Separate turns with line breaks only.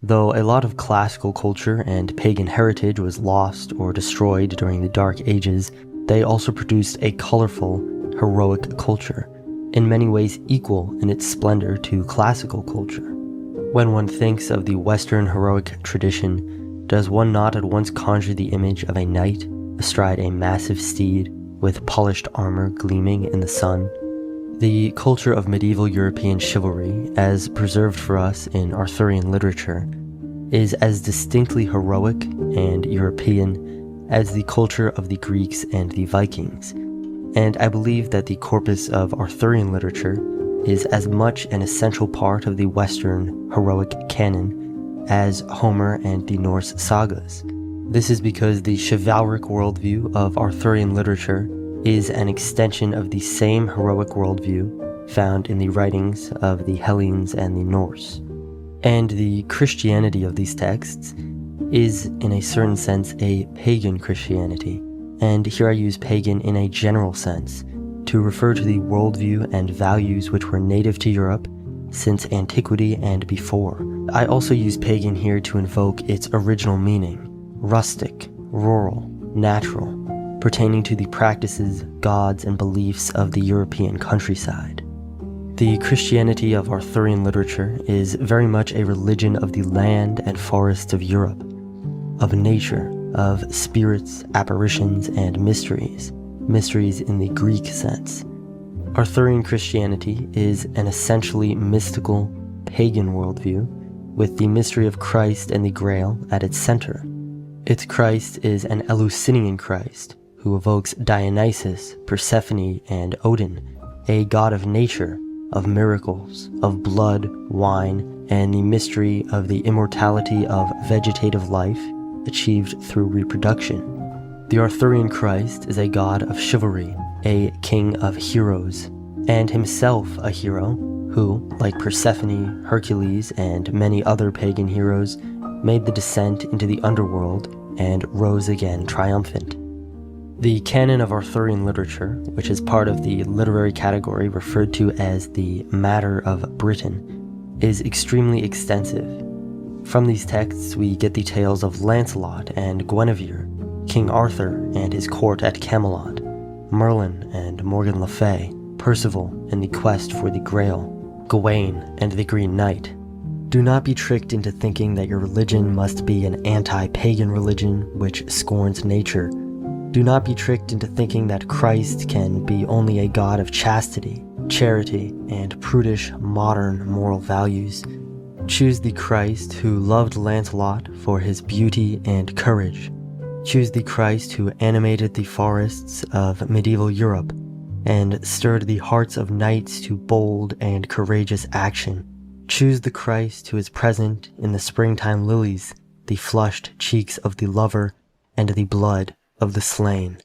Though a lot of classical culture and pagan heritage was lost or destroyed during the Dark Ages, they also produced a colorful, heroic culture, in many ways equal in its splendor to classical culture. When one thinks of the Western heroic tradition, does one not at once conjure the image of a knight astride a massive steed with polished armor gleaming in the sun? The culture of medieval European chivalry, as preserved for us in Arthurian literature, is as distinctly heroic and European as the culture of the Greeks and the Vikings, and I believe that the corpus of Arthurian literature is as much an essential part of the Western heroic canon as Homer and the Norse sagas. This is because the chivalric worldview of Arthurian literature is an extension of the same heroic worldview found in the writings of the Hellenes and the Norse. And the Christianity of these texts is, in a certain sense, a pagan Christianity. And here I use pagan in a general sense, to refer to the worldview and values which were native to Europe since antiquity and before. I also use pagan here to invoke its original meaning: rustic, rural, natural, pertaining to the practices, gods, and beliefs of the European countryside. The Christianity of Arthurian literature is very much a religion of the land and forests of Europe, of nature, of spirits, apparitions, and mysteries in the Greek sense. Arthurian Christianity is an essentially mystical, pagan worldview, with the mystery of Christ and the Grail at its center. Its Christ is an Eleusinian Christ, who evokes Dionysus, Persephone, and Odin, a god of nature, of miracles, of blood, wine, and the mystery of the immortality of vegetative life achieved through reproduction. The Arthurian Christ is a god of chivalry, a king of heroes, and himself a hero who, like Persephone, Hercules, and many other pagan heroes, made the descent into the underworld and rose again triumphant. The canon of Arthurian literature, which is part of the literary category referred to as the Matter of Britain, is extremely extensive. From these texts we get the tales of Lancelot and Guinevere, King Arthur and his court at Camelot, Merlin and Morgan Le Fay, Percival and the quest for the Grail, Gawain and the Green Knight. Do not be tricked into thinking that your religion must be an anti-pagan religion which scorns nature. Do not be tricked into thinking that Christ can be only a god of chastity, charity, and prudish modern moral values. Choose the Christ who loved Lancelot for his beauty and courage. Choose the Christ who animated the forests of medieval Europe and stirred the hearts of knights to bold and courageous action. Choose the Christ who is present in the springtime lilies, the flushed cheeks of the lover, and the blood of the slain.